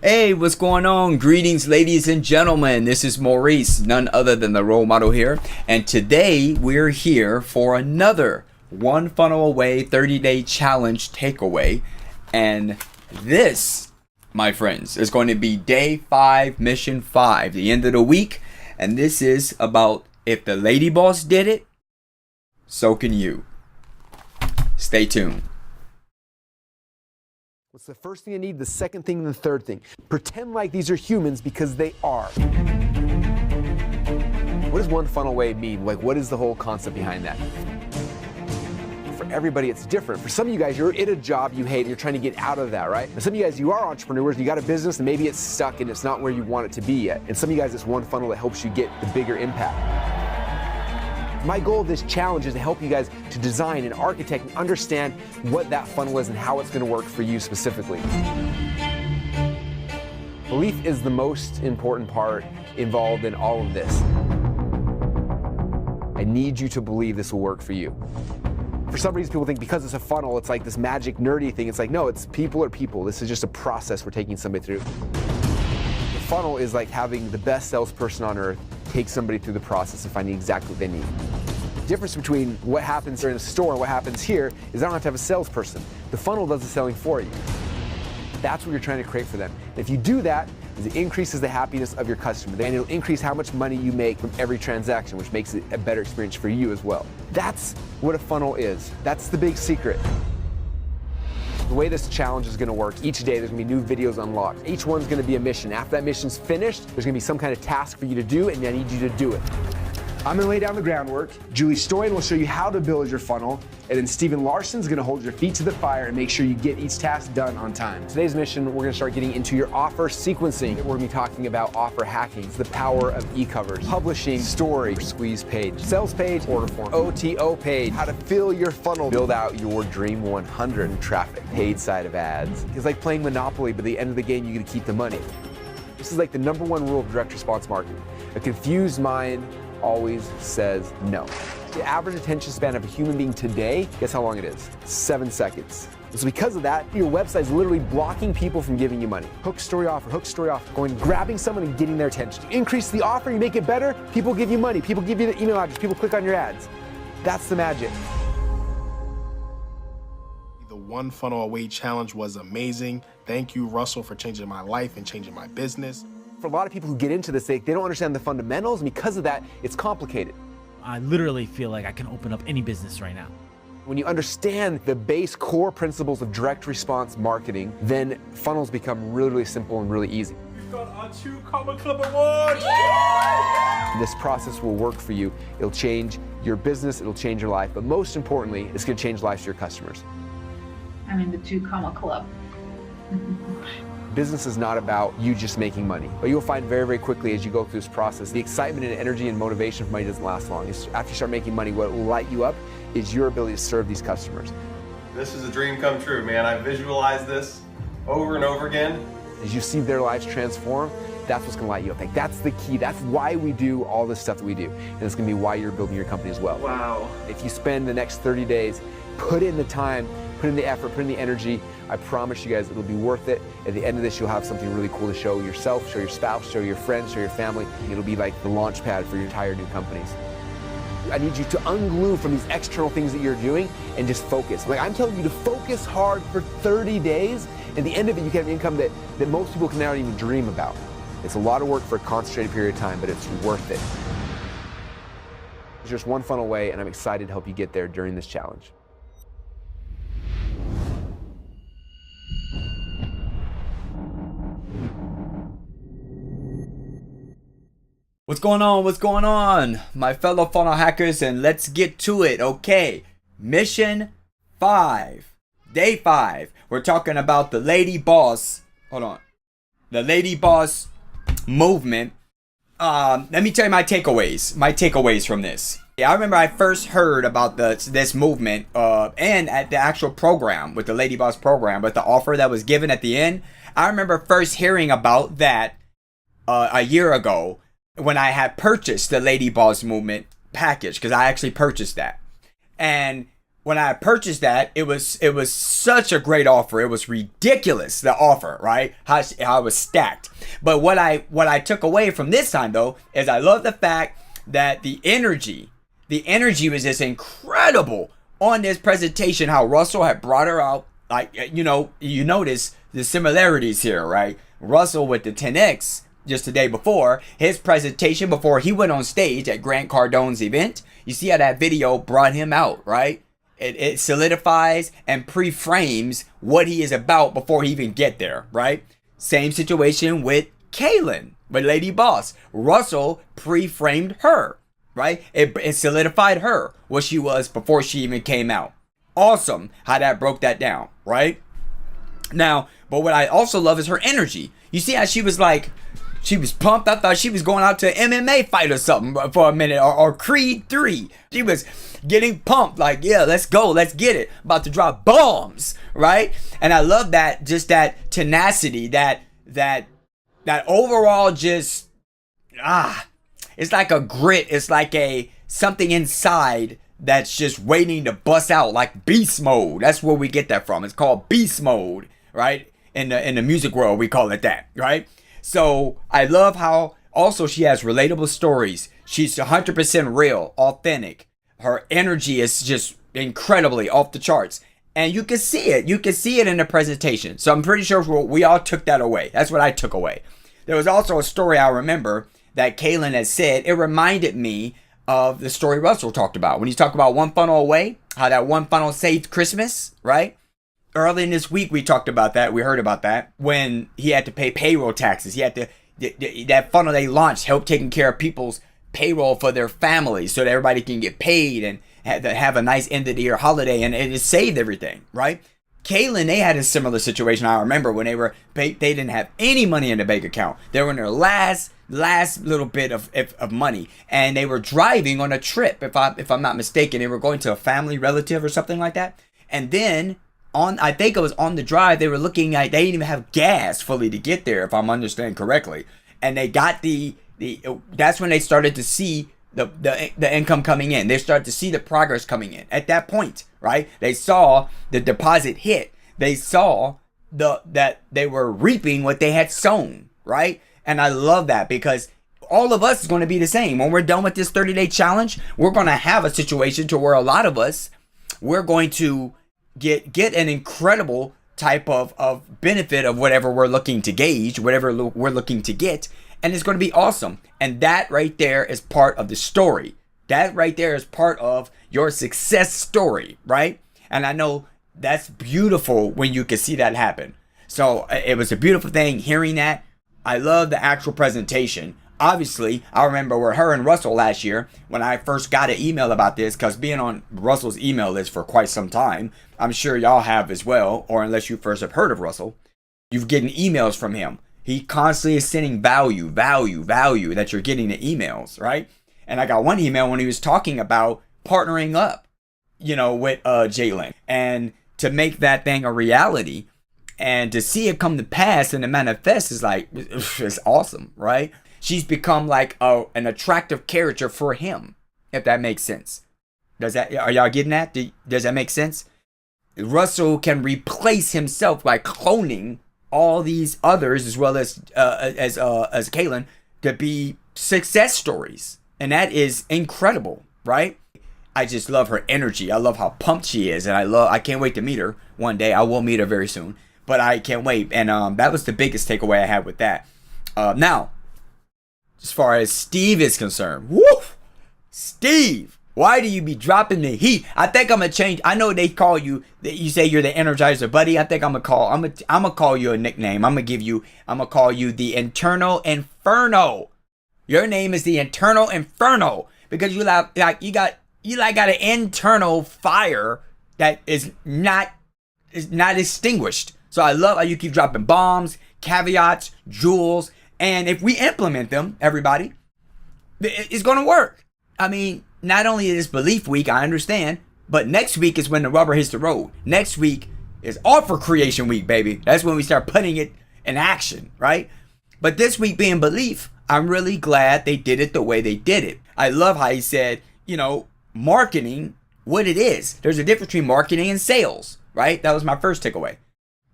Hey, what's going on? Greetings, ladies and gentlemen. This is Maurice, none other than the role model here. And today we're here for another One Funnel Away 30-day challenge takeaway. And this, my friends, is going to be day 5, mission 5, the end of the week. And this is about if the lady boss did it, so can you. Stay tuned. What's the first thing you need, the second thing, and the third thing? Pretend like these are humans because they are. What does one funnel away mean? Like, what is the whole concept behind that? For everybody, it's different. For some of you guys, you're in a job you hate and you're trying to get out of that, right? And some of you guys, you are entrepreneurs, you got a business and maybe it's stuck and it's not where you want it to be yet. And some of you guys, it's one funnel that helps you get the bigger impact. My goal of this challenge is to help you guys to design and architect and understand what that funnel is and how it's going to work for you specifically. Belief is the most important part involved in all of this. I need you to believe this will work for you. For some reason, people think because it's a funnel, it's like this magic nerdy thing. It's like, no, it's people are people. This is just a process we're taking somebody through. The funnel is like having the best salesperson on earth take somebody through the process of finding exactly what they need. The difference between what happens in a store and what happens here is I don't have to have a salesperson. The funnel does the selling for you. That's what you're trying to create for them. And if you do that, it increases the happiness of your customer, and it'll increase how much money you make from every transaction, which makes it a better experience for you as well. That's what a funnel is. That's the big secret. The way this challenge is going to work, each day there's going to be new videos unlocked. Each one's going to be a mission. After that mission's finished, there's going to be some kind of task for you to do, and I need you to do it. I'm going to lay down the groundwork. Julie Stoyan will show you how to build your funnel, and then Steven Larsen's going to hold your feet to the fire and make sure you get each task done on time. Today's mission, we're going to start getting into your offer sequencing. We're going to be talking about offer hacking. It's the power of e-covers, publishing, story, squeeze page, sales page, order form, OTO page, how to fill your funnel, build out your dream 100 in traffic, paid side of ads. It's like playing Monopoly, but at the end of the game, you get to keep the money. This is like the #1 rule of direct response marketing. A confused mind always says no. The average attention span of a human being today, guess how long it is? 7 seconds. So because of that, your website is literally blocking people from giving you money. Hook, story, offer, going, grabbing someone and getting their attention. You increase the offer, you make it better, people give you money, people give you the email address, people click on your ads. That's the magic. The One Funnel Away challenge was amazing. Thank you, Russell, for changing my life and changing my business. For a lot of people who get into this, they don't understand the fundamentals, and because of that, it's complicated. I literally feel like I can open up any business right now. When you understand the base core principles of direct response marketing, then funnels become really, really simple and really easy. We've got our 2 Comma Club awards! This process will work for you. It'll change your business, it'll change your life, but most importantly, it's going to change lives of your customers. I'm in the 2 Comma Club. Business is not about you just making money, but you'll find very, very quickly as you go through this process, the excitement and energy and motivation for money doesn't last long. After you start making money, what will light you up is your ability to serve these customers. This is a dream come true, man. I visualized this over and over again. As you see their lives transform, that's what's going to light you up. Like, that's the key. That's why we do all this stuff that we do. And it's going to be why you're building your company as well. Wow. If you spend the next 30 days, put in the time, put in the effort, put in the energy, I promise you guys it'll be worth it. At the end of this, you'll have something really cool to show yourself, show your spouse, show your friends, show your family. It'll be like the launch pad for your entire new companies. I need you to unglue from these external things that you're doing and just focus. Like, I'm telling you to focus hard for 30 days. At the end of it, you can have an income that most people can never even dream about. It's a lot of work for a concentrated period of time, but it's worth it. It's just one funnel away, and I'm excited to help you get there during this challenge. What's going on? What's going on? My fellow funnel hackers, and let's get to it. Okay, mission 5, day 5. We're talking about the lady boss. Hold on. The lady boss movement. Let me tell you my takeaways from this. Yeah, I remember I first heard about this movement and at the actual program with the lady boss program, with the offer that was given at the end. I remember first hearing about that a year ago, when I had purchased the Lady Boss Movement package, because I actually purchased that. And when I purchased that, it was such a great offer. It was ridiculous, the offer, right? How it was stacked. But what I took away from this time though is I love the fact that the energy was just incredible on this presentation. How Russell had brought her out, like you notice the similarities here, right? Russell with the 10X just the day before his presentation before he went on stage at Grant Cardone's event. You see how that video brought him out, right? It solidifies and pre-frames what he is about before he even get there, right? Same situation with Kaelin, with Lady Boss. Russell pre-framed her, right? It solidified her, what she was before she even came out. Awesome how that broke that down, right? Now, but what I also love is her energy. You see how she was pumped. I thought she was going out to an MMA fight or something for a minute, or Creed 3. She was getting pumped, like, yeah, let's go, let's get it. About to drop bombs, right? And I love that, just that tenacity, that overall just, it's like a grit. It's like something inside that's just waiting to bust out, like beast mode. That's where we get that from. It's called beast mode, right? In the music world, we call it that, right? So I love how also she has relatable stories. She's 100% real, authentic. Her energy is just incredibly off the charts. And you can see it. You can see it in the presentation. So I'm pretty sure we all took that away. That's what I took away. There was also a story I remember that Kaelin had said. It reminded me of the story Russell talked about. When he talked about one funnel away, how that one funnel saved Christmas, right? Early in this week, we talked about that. We heard about that when he had to pay payroll taxes. He had to, that funnel they launched helped taking care of people's payroll for their families so that everybody can get paid and have a nice end of the year holiday, and it saved everything, right? Kaelin, they had a similar situation. I remember when they didn't have any money in the bank account. They were in their last little bit of money, and they were driving on a trip. If I'm not mistaken, they were going to a family relative or something like that. And then I think it was on the drive, they were looking at, they didn't even have gas fully to get there, if I'm understanding correctly. And they got that's when they started to see the income coming in. They started to see the progress coming in. At that point, right? They saw the deposit hit. They saw that they were reaping what they had sown, right? And I love that, because all of us is going to be the same. When we're done with this 30-day challenge, we're going to have a situation to where a lot of us, we're going to get an incredible type of benefit of whatever we're looking to gauge, whatever we're looking to get. And it's going to be awesome. And that right there is part of the story. That right there is part of your success story, right? And I know that's beautiful when you can see that happen. So it was a beautiful thing hearing that. I love the actual presentation. Obviously, I remember with her and Russell last year when I first got an email about this, because being on Russell's email list for quite some time, I'm sure y'all have as well, or unless you first have heard of Russell, you've getting emails from him. He constantly is sending value that you're getting the emails, right? And I got one email when he was talking about partnering up, with Jalen, and to make that thing a reality and to see it come to pass and to manifest is like, it's awesome, right? She's become like an attractive character for him, if that makes sense. Are y'all getting that? Does that make sense? Russell can replace himself by cloning all these others, as well as Kaelin, to be success stories, and that is incredible, right? I just love her energy. I love how pumped she is, and I can't wait to meet her one day. I will meet her very soon, but I can't wait. And that was the biggest takeaway I had with that. Now, as far as Steve is concerned, Steve, why do you be dropping the heat? I think I'm gonna change. I know they call you. You say you're the Energizer Buddy. I think I'm gonna call you a nickname. I'm gonna call you the Internal Inferno. Your name is the Internal Inferno because you got an internal fire that is not extinguished. So I love how you keep dropping bombs, caveats, jewels, and if we implement them, everybody, it's gonna work. I mean, not only is Belief Week, I understand, but next week is when the rubber hits the road. Next week is Offer Creation Week, baby. That's when we start putting it in action, right? But this week being Belief, I'm really glad they did it the way they did it. I love how he said, marketing what it is. There's a difference between marketing and sales, right? That was my first takeaway.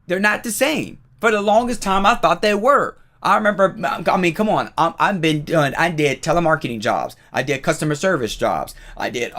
They're not the same. For the longest time, I thought they were. I remember, I mean, come on. I did telemarketing jobs. I did customer service jobs. I did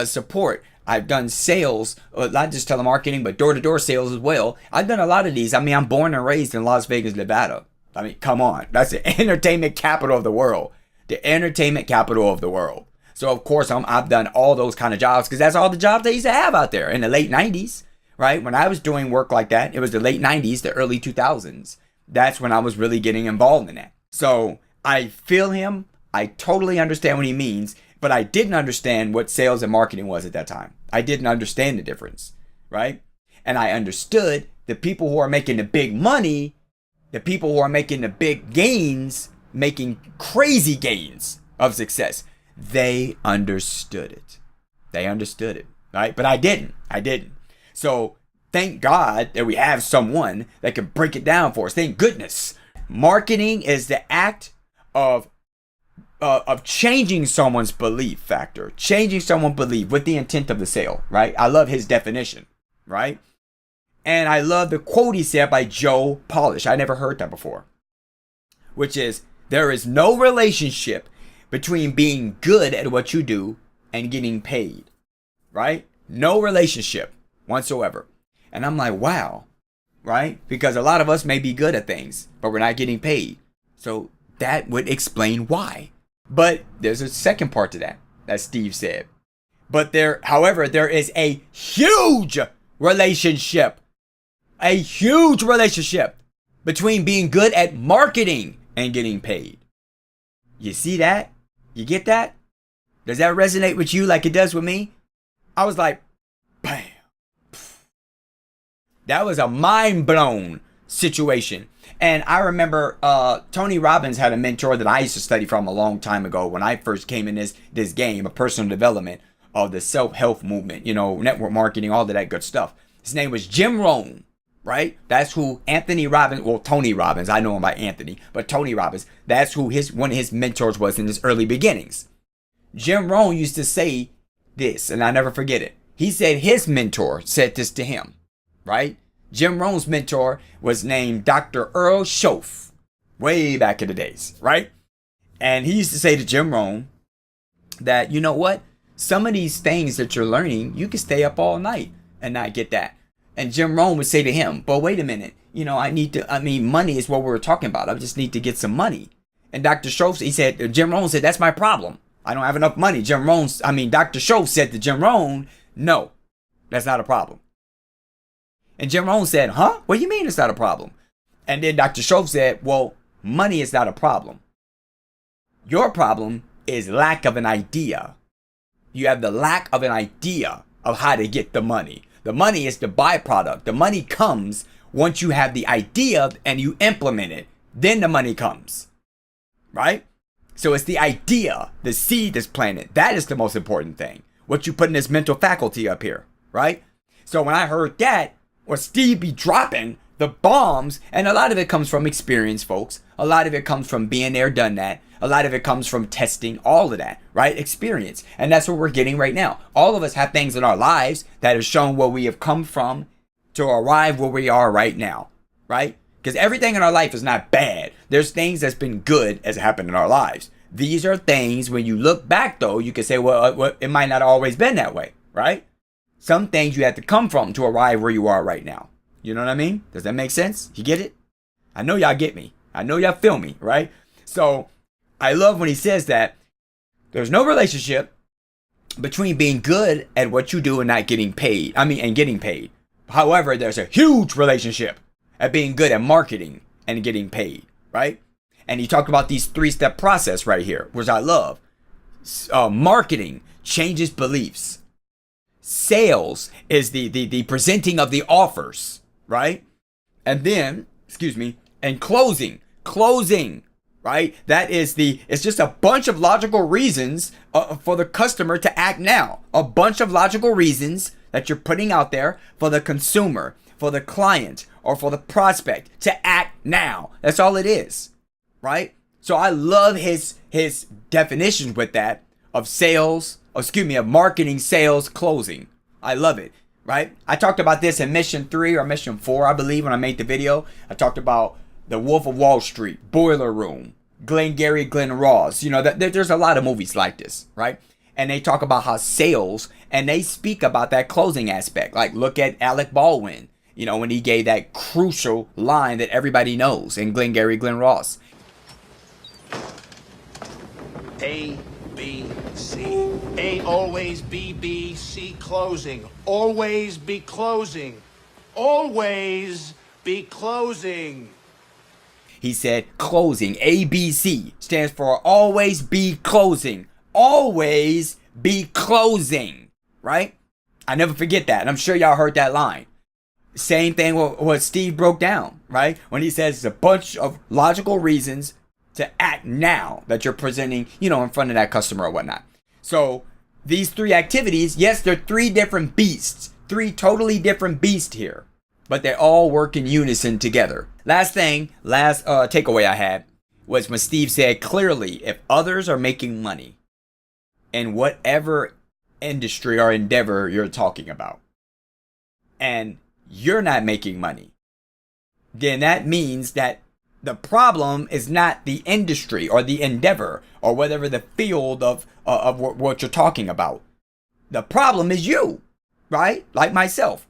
support. I've done sales, not just telemarketing, but door-to-door sales as well. I've done a lot of these. I mean, I'm born and raised in Las Vegas, Nevada. I mean, come on. That's the entertainment capital of the world. The entertainment capital of the world. So, of course, I've done all those kind of jobs because that's all the jobs they used to have out there in the late 90s, right? When I was doing work like that, it was the late 90s, the early 2000s. That's when I was really getting involved in that. So I feel him. I totally understand what he means, but I didn't understand what sales and marketing was at that time. I didn't understand the difference, right? And I understood the people who are making the big money, the people who are making the big gains, making crazy gains of success, they understood it. They understood it, right? But I didn't. So thank God that we have someone that can break it down for us. Thank goodness. Marketing is the act of changing someone's belief factor, changing someone's belief with the intent of the sale, right? I love his definition, right? And I love the quote he said by Joe Polish. I never heard that before, which is, there is no relationship between being good at what you do and getting paid, right? No relationship whatsoever. And I'm like, wow, right? Because a lot of us may be good at things, but we're not getting paid. So that would explain why. But there's a second part to that Steve said. But however, there is a huge relationship between being good at marketing and getting paid. You see that? You get that? Does that resonate with you like it does with me? I was like, bam. That was a mind-blown situation. And I remember Tony Robbins had a mentor that I used to study from a long time ago when I first came in this game of personal development of the self-help movement, network marketing, all of that good stuff. His name was Jim Rohn, right? That's who Tony Robbins, I know him by Anthony, but Tony Robbins, that's who one of his mentors was in his early beginnings. Jim Rohn used to say this, and I never forget it. He said his mentor said this to him, right? Jim Rohn's mentor was named Dr. Earl Schoaf, way back in the days, right? And he used to say to Jim Rohn that, you know what? Some of these things that you're learning, you can stay up all night and not get that. And Jim Rohn would say to him, but wait a minute, money is what we were talking about. I just need to get some money. And Dr. Schoaf, Jim Rohn said, that's my problem. I don't have enough money. Dr. Schoaf said to Jim Rohn, no, that's not a problem. And Jim Rohn said, huh? What do you mean it's not a problem? And then Dr. Schoaf said, well, money is not a problem. Your problem is lack of an idea. You have the lack of an idea of how to get the money. The money is the byproduct. The money comes once you have the idea and you implement it. Then the money comes, right? So it's the idea, the seed that's planted. That is the most important thing. What you put in this mental faculty up here, right? So when I heard that, or Steve be dropping the bombs, and a lot of it comes from experience, folks. A lot of it comes from being there, done that. A lot of it comes from testing, all of that, right? Experience. And that's what we're getting right now. All of us have things in our lives that have shown where we have come from to arrive where we are right now, right? Because everything in our life is not bad. There's things that's been good as happened in our lives. These are things, when you look back, though, you can say, well, it might not have always been that way, right? Some things you have to come from to arrive where you are right now. You know what I mean? Does that make sense? You get it? I know y'all get me. I know y'all feel me, right? So I love when he says that there's no relationship between being good at what you do and not getting paid. And getting paid. However, there's a huge relationship at being good at marketing and getting paid, right? And he talked about these 3-step process right here, which I love. Marketing changes beliefs. Sales is the presenting of the offers, right? And then, and closing, right? It's just a bunch of logical reasons for the customer to act now. A bunch of logical reasons that you're putting out there for the consumer, for the client, or for the prospect to act now. That's all it is, right? So I love his definitions with that of sales, of marketing, sales, closing. I love it, right? I talked about this in Mission 3 or Mission 4, I believe, when I made the video. I talked about The Wolf of Wall Street, Boiler Room, Glengarry Glen Ross. You know, there's a lot of movies like this, right? And they talk about how sales, and they speak about that closing aspect. Like, look at Alec Baldwin, you know, when he gave that crucial line that everybody knows in Glengarry Glen Ross. A, B, C. A always B, B, C closing. Always be closing. Always be closing. He said closing, ABC, stands for always be closing. Always be closing, right? I never forget that. And I'm sure y'all heard that line. Same thing with what Steve broke down, right? When he says it's a bunch of logical reasons to act now that you're presenting, you know, in front of that customer or whatnot. So these 3 activities, yes, they're 3 different beasts, 3 totally different beasts here, but they all work in unison together. Last takeaway I had was when Steve said clearly, if others are making money in whatever industry or endeavor you're talking about, and you're not making money, then that means that the problem is not the industry or the endeavor or whatever the field of what you're talking about. The problem is you, right? Like myself.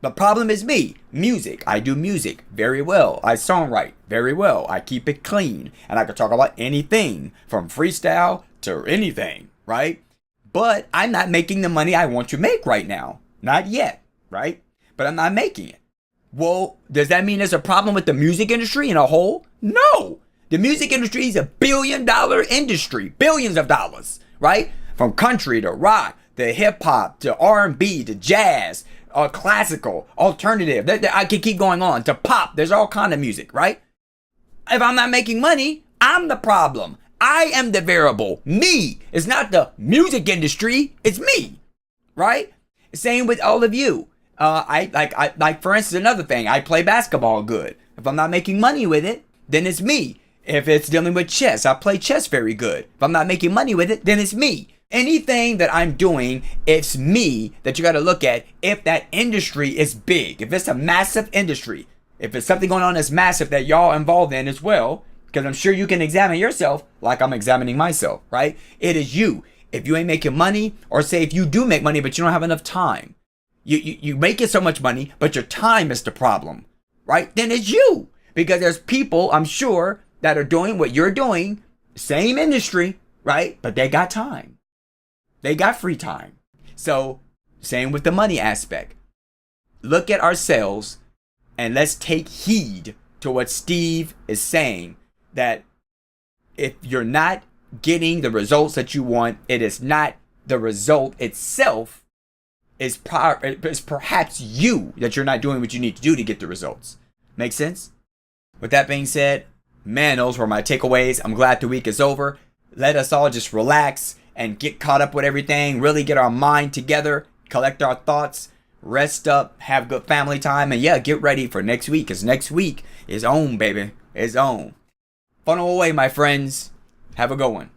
The problem is me. Music. I do music very well. I songwrite very well. I keep it clean. And I can talk about anything from freestyle to anything, right? But I'm not making the money I want to make right now. Not yet, right? But I'm not making it. Well, does that mean there's a problem with the music industry in a whole? No. The music industry is a $1 billion industry. Billions of dollars, right? From country to rock, to hip hop, to R&B, to jazz, classical, alternative. I can keep going on. To pop. There's all kind of music, right? If I'm not making money, I'm the problem. I am the variable. Me. It's not the music industry. It's me, right? Same with all of you. I for instance, another thing, I play basketball good. If I'm not making money with it, then it's me. If it's dealing with chess, I play chess very good. If I'm not making money with it, then it's me. Anything that I'm doing, it's me that you got to look at if that industry is big. If it's a massive industry, if it's something going on that's massive that y'all involved in as well, because I'm sure you can examine yourself like I'm examining myself, right? It is you. If you ain't making money, or say if you do make money but you don't have enough time, you make it so much money, but your time is the problem, right? Then it's you. Because there's people, I'm sure, that are doing what you're doing, same industry, right? But they got time. They got free time. So, same with the money aspect. Look at ourselves and let's take heed to what Steve is saying, that if you're not getting the results that you want, it is not the result itself. It's perhaps you that you're not doing what you need to do to get the results. Make sense? With that being said, man, those were my takeaways. I'm glad the week is over. Let us all just relax and get caught up with everything. Really get our mind together, collect our thoughts, rest up, have good family time, and yeah, get ready for next week, because next week is on, baby. It's on. Funnel away, my friends. Have a good one.